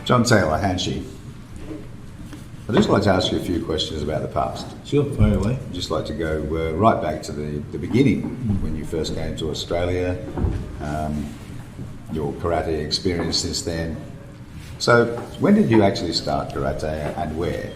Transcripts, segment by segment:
John Taylor, Hanshi. I'd just like to ask you a few questions about the past. Sure, fire away. I'd just like to go right back to the beginning, when you first came to Australia, your karate experience since then. So, when did you actually start karate and where?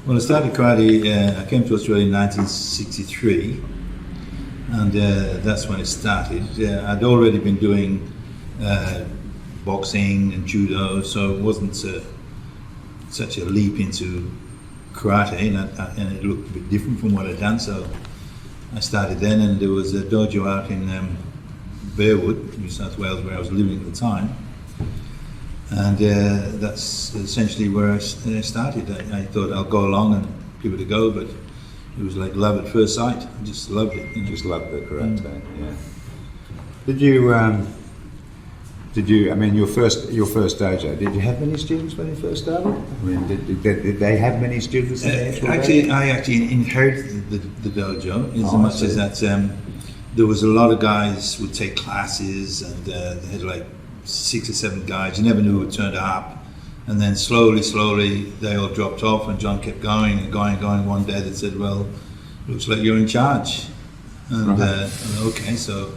Well, I started karate, I came to Australia in 1963, and that's when it started. I'd already been doing boxing and judo, so it wasn't such a leap into karate, and it looked a bit different from what I'd done, so I started then, and there was a dojo out in Bearwood, New South Wales, where I was living at the time, and that's essentially where I started. I thought I'll go along and give it a go, but it was like love at first sight. I just loved it. You know? Just loved the karate, yeah. Did you? I mean, your first dojo. Did you have many students when you first started? I mean, did they have many students? In the actual dojo? I actually inherited the dojo as much as that. There was a lot of guys would take classes, and they had like 6 or 7 guys. You never knew who would turn up, and then slowly they all dropped off, and John kept going and going. One day they said, "Well, looks like you're in charge," and okay, so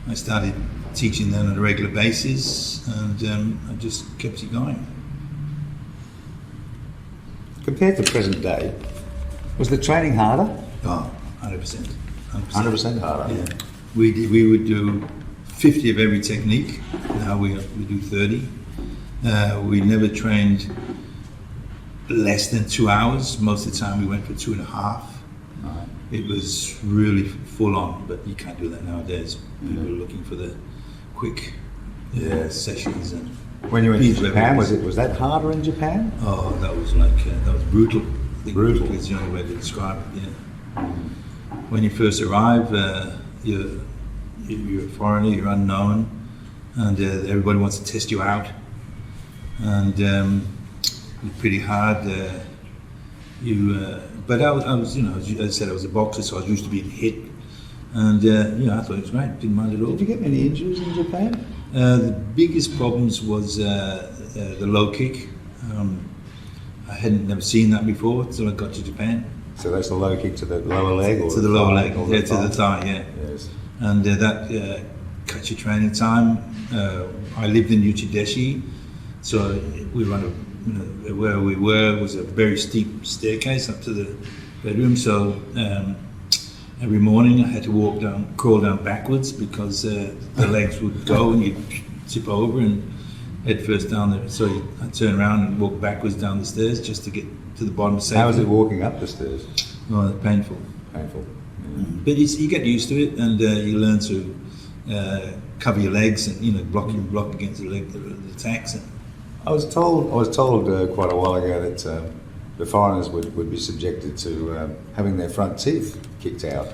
I started teaching them on a regular basis, and I just kept it going. Compared to present day, was the training harder? Oh, 100%. 100% harder. Yeah. We would do 50 of every technique. Now we do 30. We never trained less than 2 hours. Most of the time we went for 2.5. Right. It was really full on, but you can't do that nowadays. People are looking for the quick sessions. And when you went to Japan, was that harder in Japan? Oh, that was brutal. I think brutal is the only way to describe it. Yeah. When you first arrive, you're a foreigner, you're unknown, and everybody wants to test you out, and it's pretty hard. But I was, as I said, I was a boxer, so I was used to being hit, and I thought it was great. Didn't mind at all. Did you get many injuries in Japan? The biggest problems was the low kick. I hadn't never seen that before until I got to Japan. So that's the low kick to the lower leg, or to the lower leg, to the thigh, yeah. Yes. And that cut your training time. I lived in Uchideshi, so we run where we were was a very steep staircase up to the bedroom. So every morning I had to crawl down backwards, because the legs would go and you'd tip over and head first down there. So I'd turn around and walk backwards down the stairs just to get to the bottom safely. How was it walking up the stairs? Oh, painful. Painful. Yeah. But you get used to it, and you learn to cover your legs and block against the attacks. And I was told quite a while ago that the foreigners would be subjected to having their front teeth kicked out.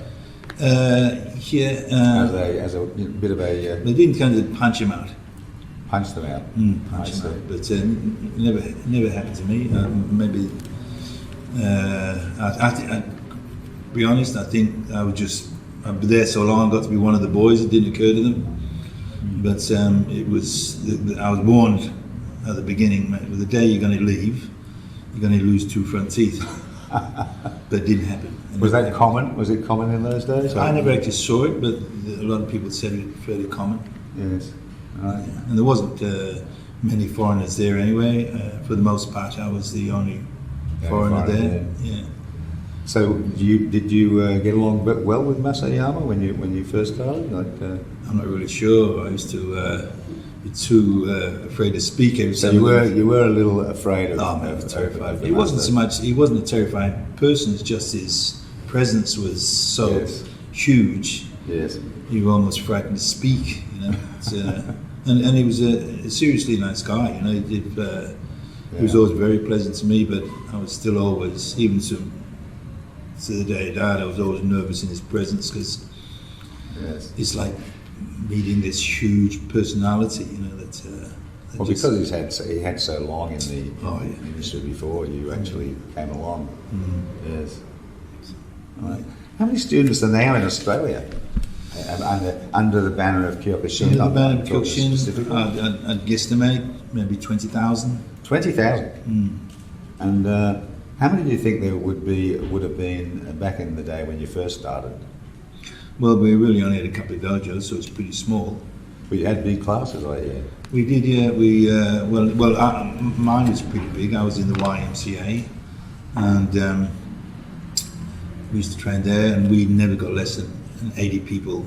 As a bit of a. They didn't kind of punch them out. Punch them out. Punch them out. But never happened to me. Maybe. I'll be honest, I think I'd been there so long, I got to be one of the boys. It didn't occur to them. But I was warned at the beginning, the day you're going to leave, you're going to lose 2 front teeth. But it didn't happen. Was that common? Was it common in those days? I never actually saw it, but a lot of people said it was fairly common. Yes. Right. Yeah. And there wasn't many foreigners there anyway. For the most part, I was the only foreigner there. Yeah. So did you get along well with Mas Oyama when you first started? I'm not really sure. I used to be too afraid to speak. So you were a little afraid of. Oh, man, I was terrified. He wasn't so much. He wasn't a terrifying person. It's just his presence was so huge. Yes. You were almost frightened to speak. And he was a seriously nice guy. He was always very pleasant to me. But I was still always, even to the day he died, I was always nervous in his presence, because it's like meeting this huge personality, because he had so long in the industry before you actually came along. Yes. Right. How many students are now in Australia? under the banner of Kyokushin. Under the banner of I'm talking Kyokushin, specifically. I'd guesstimate maybe 20,000. 20,000. And how many do you think there would have been back in the day when you first started? Well, we really only had a couple of dojos, so it's pretty small. But you had big classes, I hear. We did, yeah. Mine was pretty big. I was in the YMCA, and we used to train there, and we never got less than 80 people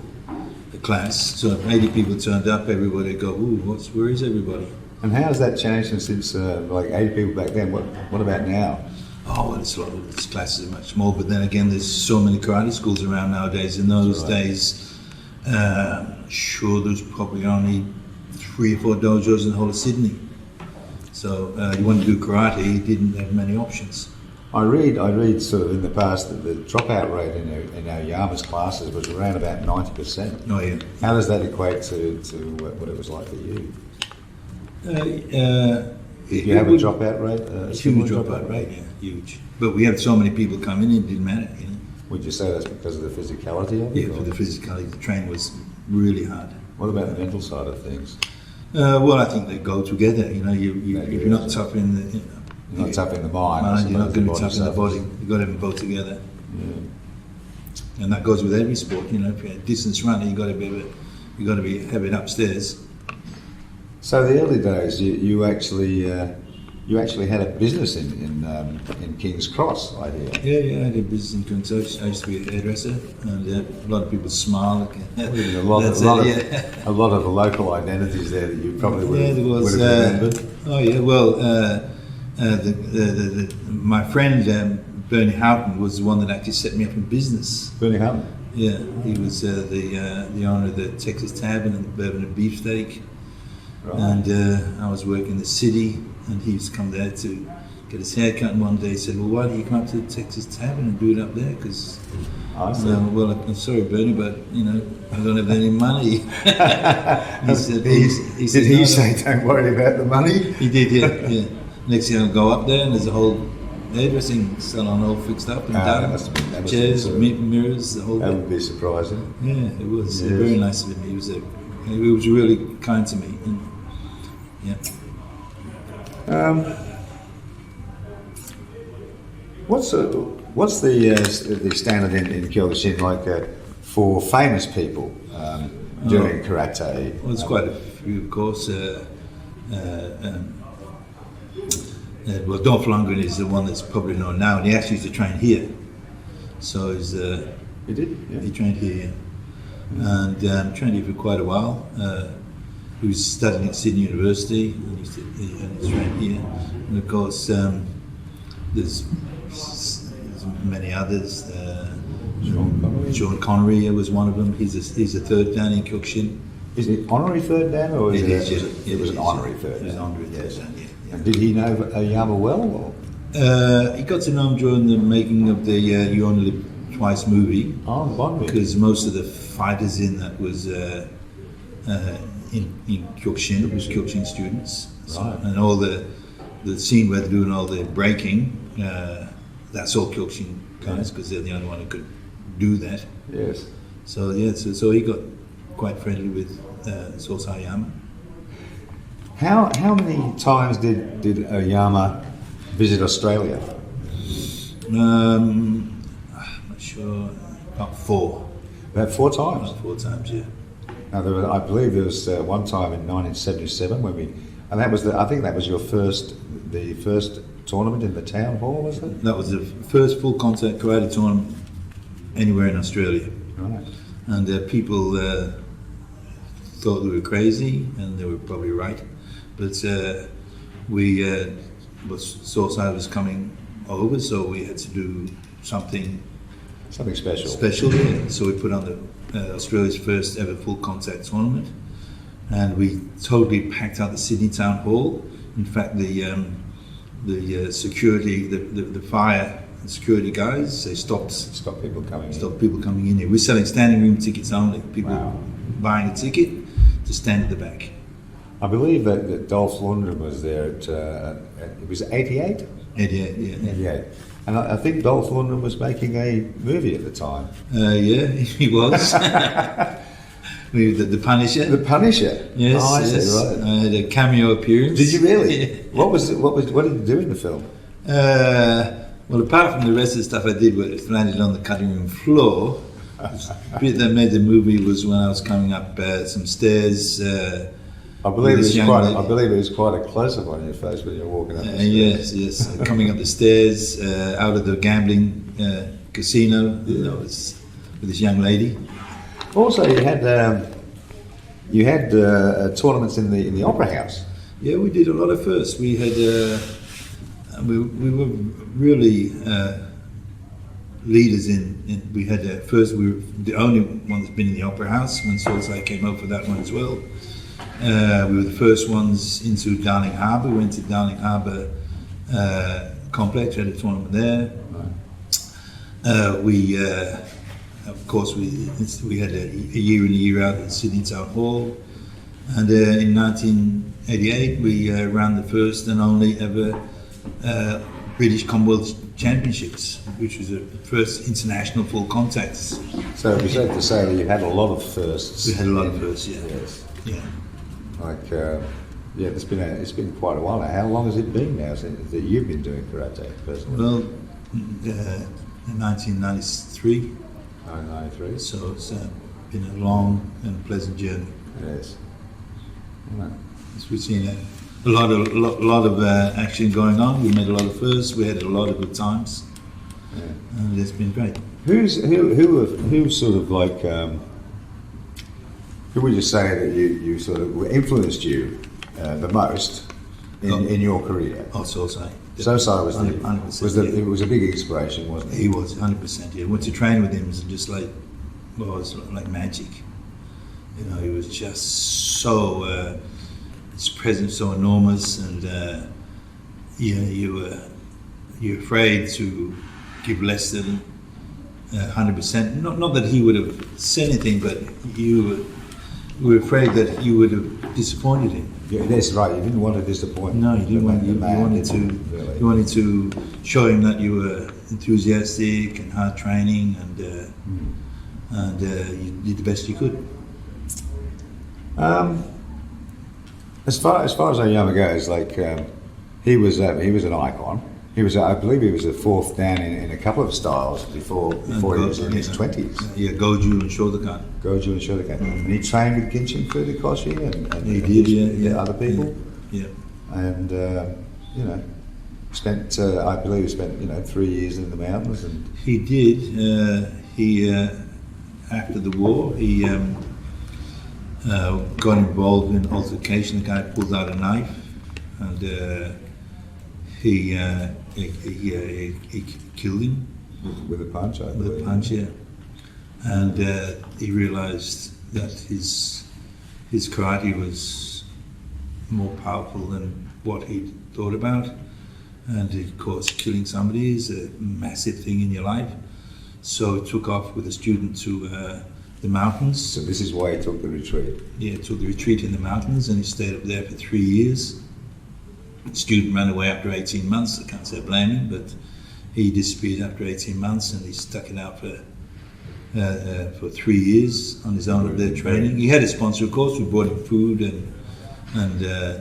a class. So if 80 people turned up, everybody would go, "Ooh, where is everybody?" And how has that changed since like 80 people back then? What about now? Oh, well, it's a lot of these classes are much more. But then again, there's so many karate schools around nowadays. In those days, sure, there's probably only 3 or 4 dojos in the whole of Sydney. So you want to do karate, you didn't have many options. I read sort of in the past that the dropout rate in our Yama's classes was around about 90%. Oh, yeah. How does that equate to what it was like for you? Did you have a dropout rate? Huge dropout rate, yeah, huge. But we had so many people come in, it didn't matter, you know. Would you say that's because of the physicality of it? Yeah, for the physicality, the training was really hard. What about the mental side of things? Well, I think they go together, you know. If you're not tough in the... You're not tough in the mind. You're not going to be tough in the body. You've got to have them both together. Yeah. And that goes with every sport, you know. If you're a distance runner, you've got to have it upstairs. So the early days, you actually had a business in King's Cross, I hear. Yeah, I did business in King's Cross. I used to be a hairdresser, and a lot of people smile. There's a lot of the local identities there that you probably would have remembered. Oh yeah, well, my friend Bernie Houghton was the one that actually set me up in business. Bernie Houghton? Yeah, he was the owner of the Texas Tavern and the Bourbon and Beefsteak. Right. And I was working in the city, and he used to come there to get his hair cut. And one day he said, "Well, why don't you come up to the Texas Tavern and do it up there?" Because, well, I'm sorry, Bernie, but you know, I don't have any money. He said, "Did he say, don't worry about the money?" He did, yeah. Next thing I'll go up there, and there's a whole hairdressing salon all fixed up and done. Chairs, mirrors, the whole thing. That would be surprising. Yeah, it was very nice of him. He was really kind to me. And, yeah. What's the standard in Kyokushin like for famous people doing karate? Well, there's quite a few, of course. Well, Dolph Lundgren is the one that's probably known now, and he actually used to train here. So he did? Yeah. He trained here, and trained here for quite a while. He was studying at Sydney University, and he trained here. And of course, there's many others. Sean Connery was one of them. He's a third dan in Kyokushin. Is it honorary third dan, or it was an honorary third dan? It was an honorary third dan, yeah. And did he know Oyama well? Or? He got to know him during the making of the You Only Live Twice movie. Oh, Bondi. Because most of the fighters in that was in Kyokushin. It was Kyokushin students. So, right. And all the scene where they're doing all the breaking, that's all Kyokushin guys, because they're the only one who could do that. Yes. So yeah, so he got quite friendly with Mas Oyama. How many times did Oyama visit Australia? I'm not sure. About 4. About 4 times? About 4 times, yeah. Now, I believe there was one time in 1977 and I think that was the first tournament in the town hall, was it? That was the first full contact karate tournament anywhere in Australia. Right. And people thought we were crazy, and they were probably right. But Sourceside was coming over, so we had to do something special. Yeah. So we put on the Australia's first ever full contact tournament, and we totally packed out the Sydney Town Hall. In fact, the security, the fire and security guys, they stopped people coming in here. We're selling standing room tickets only. People buying a ticket to stand at the back. I believe that Dolph Lundgren was there it was 88? 88, yeah. 88. And I think Dolph Lundgren was making a movie at the time. Yeah, he was. The Punisher. The Punisher. Yes, oh, I yes. see, right. I had a cameo appearance. Did you really? Yeah. What did you do in the film? Well, apart from the rest of the stuff I did, was landed on the cutting room floor. The bit that made the movie was when I was coming up some stairs. I believe this young lady. I believe it was quite a close up on your face when you were walking up the stairs. Yes. Coming up the stairs out of the gambling casino, with this young lady. Also, you had tournaments in the opera house. Yeah, we did a lot of firsts. We had we were really leaders in. We had first. We were the only one that's been in the opera house when Sensei came out for that one as well. We were the first ones into Darling Harbour. We went to Darling Harbour complex. We had a tournament there. Of course, we had a year in a year out at Sydney Town Hall, and in 1988 we ran the first and only ever British Commonwealth Championships, which was the first international full contacts. So it'd be safe to say that you had a lot of firsts. We had a lot of firsts, yeah. Yes. Yeah. Like, it's been quite a while now. How long has it been now since that you've been doing karate personally? Well, 1993. 1993. So it's been a long and pleasant journey. Yes. Right. We've seen a lot of action going on. We made a lot of firsts. We had a lot of good times, and it's been great. Who sort of like who would you say that you sort of influenced you the most in your career? Oh, Sensei. Sensei was 100%. It was a big inspiration, wasn't he? He was 100%. Yeah, went to train with him was just like, well, it was like magic. You know, he was just so his presence so enormous, and you're afraid to give less than 100%. Not that he would have said anything, but you were afraid that you would have disappointed him. Yeah, that's right. You didn't want to disappoint. No, you didn't want. You wanted to. Really. You wanted to show him that you were enthusiastic and hard training, and you did the best you could. As far as Oyama goes, like he was an icon. He was, I believe, he was the fourth dan in a couple of styles before he was in his 20s. Yeah, Goju and Shotokan. Goju and Shotokan. And he trained with Ginshin for the Koshi and he did, other people. Yeah. And spent, I believe, he spent 3 years in the mountains. And he did. He after the war, he got involved in an altercation. The guy pulled out a knife, and he killed him with a punch. With a punch, yeah. And he realised that his karate was more powerful than what he thought about. And of course, killing somebody is a massive thing in your life. So he took off with a student to the mountains. So this is why he took the retreat. Yeah, he took the retreat in the mountains, and he stayed up there for 3 years. The student ran away after 18 months. I can't say blame him, but he disappeared after 18 months, and he stuck it out for 3 years on his own up there training. He had a sponsor, of course. We brought him food and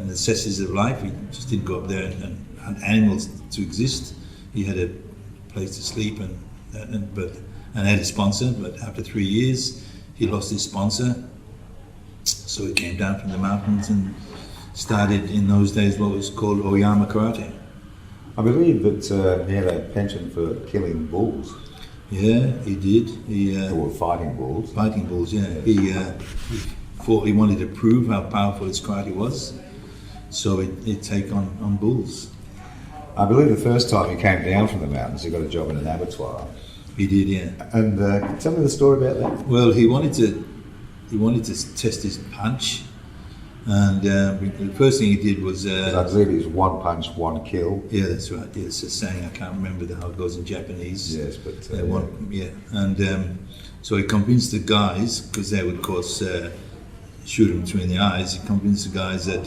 necessities of life. He just didn't go up there and hunt animals to exist. He had a place to sleep and had a sponsor. But after 3 years, he lost his sponsor. So he came down from the mountains and started in those days what was called Oyama Karate. I believe that he had a penchant for killing bulls. Yeah, he did. Or fighting bulls. Fighting bulls, yeah. He wanted to prove how powerful his karate was, so he'd take on bulls. I believe the first time he came down from the mountains, he got a job in an abattoir. He did, yeah. And tell me the story about that. Well, he wanted to test his punch. And the first thing he did was... I believe it was one punch, one kill. Yeah, that's right. Yeah, it's a saying. I can't remember how it goes in Japanese. Yes, but... yeah. And so he convinced the guys, because they would, of course, shoot him between the eyes, he convinced the guys that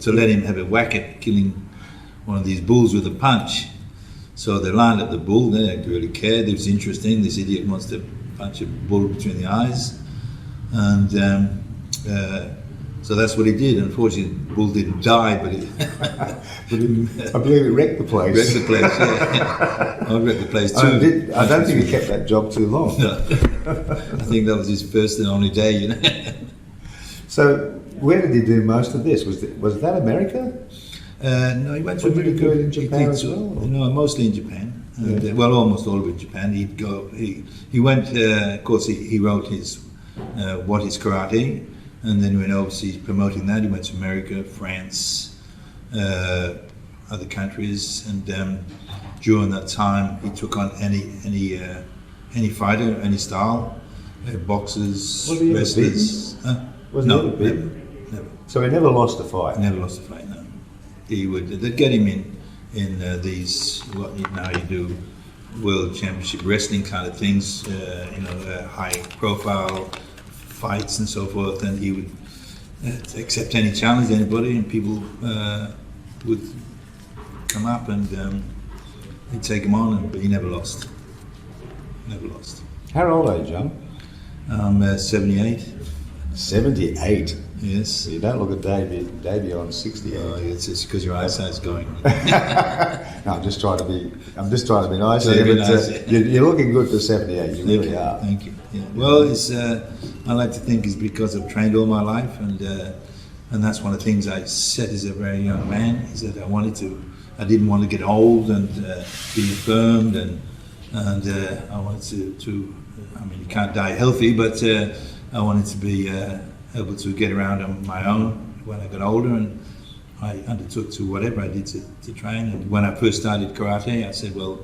to let him have a whack at killing one of these bulls with a punch. So they lined up the bull. They didn't really care. It was interesting. This idiot wants to punch a bull between the eyes. and so that's what he did. Unfortunately, the bull didn't die, but it I believe it wrecked the place. wrecked the place. Yeah, I wrecked the place too. I don't think he kept that job too long. No. I think that was his first and only day. You know. So, where did he do most of this? Was that America? No, he went to Or did he America. do it in Japan He did as well? No, mostly in Japan. And, Yeah. well, almost all of it in Japan. He'd go. He went. Of course, he wrote his what is karate, and then he went overseas promoting that. He went to America, France, other countries, and during that time, he took on any fighter, any style, boxers, Was he ever wrestlers. Was he No, ever beaten? never. So he never lost a fight. Never lost a fight. No, they'd get him in these what now you do world championship wrestling kind of things, high profile fights and so forth, and he would accept any challenge, anybody, and people would come up and he'd take him on, but he never lost. Never lost. How old are you, John? I'm 78. 78. Yes. You don't look a Davey on 68. Oh, it's because your eyesight's going. No, I'm just trying to be nice Trying to here, be but nice. you're looking good for 78. You really are. Thank you. Yeah. Well, it's I like to think it's because I've trained all my life, and that's one of the things I said as a very young man, is that I didn't want to get old and be infirmed, and I wanted to. I mean, you can't die healthy, but I wanted to be able to get around on my own when I got older, and I undertook to whatever I did to train. And when I first started karate, I said, well,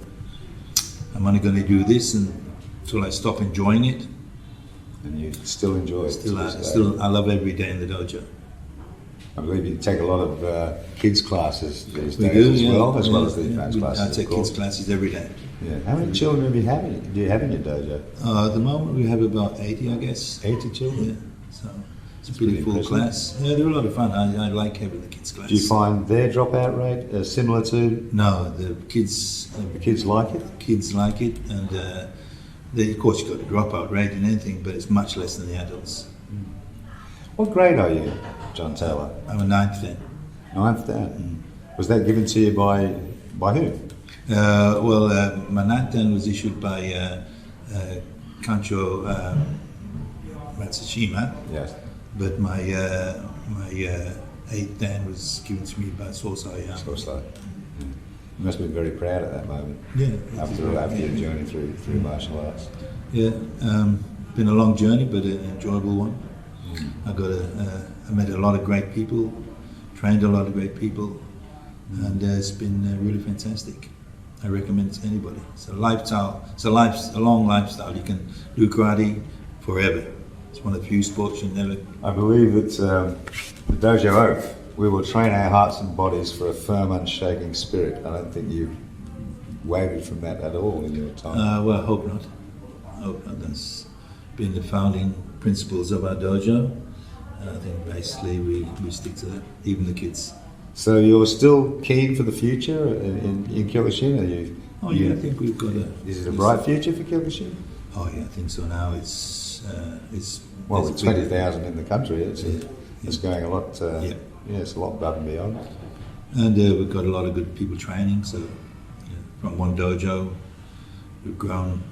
I'm only going to do this until I stop enjoying it. And you still enjoy it. I love every day in the dojo. I believe you take a lot of kids classes these We days do, as well as the yeah. advanced classes. I take of course. kids classes every day. Yeah. How many children do you have in your dojo? At the moment, we have about 80, I guess. 80 children. Yeah, so it's a pretty pretty full impressive. class. Yeah, they're a lot of fun. I like having the kids class. Do you find their dropout rate similar to No, the kids. the kids like it? Kids like it, and of course you've got a dropout rate in anything, but it's much less than the adults. What grade are you, John Taylor? I'm a ninth then. Ninth Dan. Was that given to you by who? My ninth dan was issued by Kancho Matsushima, Yes. but my eighth dan was given to me by Mas Oyama. So it's like, you must have been very proud at that moment. Yeah, After your journey through martial arts. yeah. Been a long journey, but an enjoyable one. I met a lot of great people, trained a lot of great people, and it's been really fantastic. I recommend it to anybody. It's a lifestyle. It's a long lifestyle. You can do karate forever. It's one of the few sports you never. I believe that the dojo oath, we will train our hearts and bodies for a firm, unshaking spirit. I don't think you wavered from that at all in your time. Well, I hope not. I hope not. That's been the founding principles of our dojo. And I think basically we stick to that, even the kids. So you're still keen for the future in Kyokushin? Are you? Oh yeah, I think we've got a. Is it a bright future for Kyokushin? Oh yeah, I think so. Now it's Well, it's with big. 20,000 in the country, it's going a lot. Yeah. It's a lot above and beyond. And we've got a lot of good people training. So from one dojo, we've grown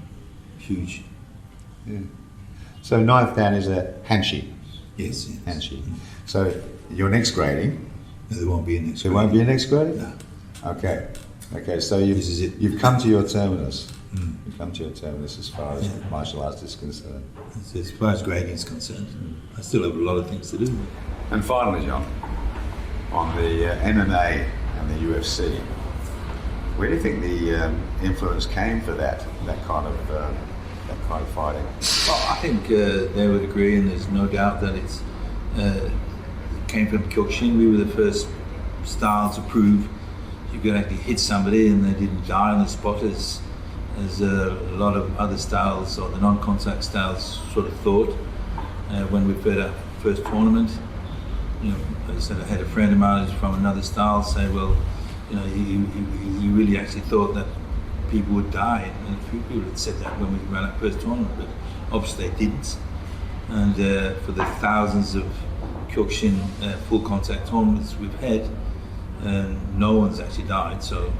huge. Yeah. So ninth dan is a Hanshi. Yes. Hanshi. So your next grading. No, there won't be a next. There won't be a next grading? No. Okay. Okay, so This is it. you've come to your terminus. You've come to your terminus as far as martial arts is concerned. As far as grading is concerned, I still have a lot of things to do. And finally, John, on the MMA and the UFC, where do you think the influence came for that kind of fighting? Well, I think they would agree, and there's no doubt that it came from Kyokushin. We were the first style to prove you could actually hit somebody and they didn't die on the spot, as a lot of other styles, or the non-contact styles, sort of thought. When we played our first tournament, as I said, I had a friend of mine who's from another style say, well, he really actually thought that people would die, and a few people had said that when we ran our first tournament, but obviously they didn't. And for the thousands of Kyokushin full contact tournaments we've had, no one's actually died. So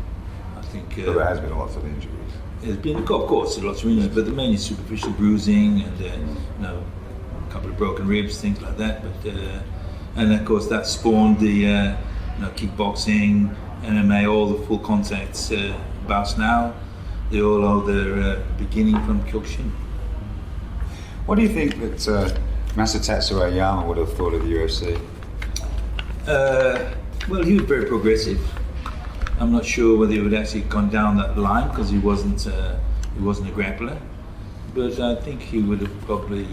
I think But there has been lots of injuries. there's been, of course, lots of injuries, but mainly superficial bruising and a couple of broken ribs, things like that. But and of course that spawned the kickboxing, MMA, all the full contact bouts now. They all owe their beginning from Kyokushin. What do you think that Mas Oyama would have thought of the UFC? Well, he was very progressive. I'm not sure whether he would actually gone down that line because he wasn't a grappler, but I think he would have probably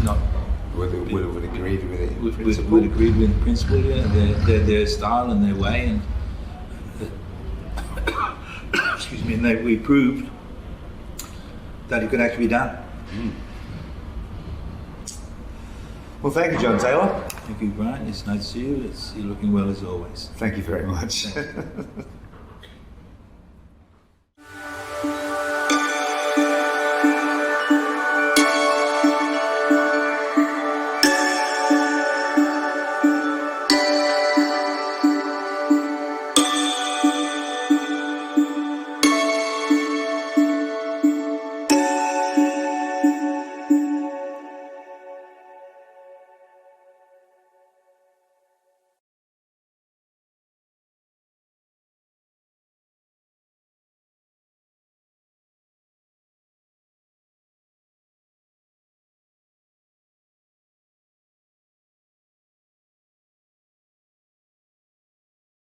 not Would agreed with it? would agree with the principle. Yeah, their style and their way, and excuse me, and we proved that it could actually be done. Well, thank you, John Taylor. Thank you, Brian. It's nice to see you. You're looking well as always. Thank you very much.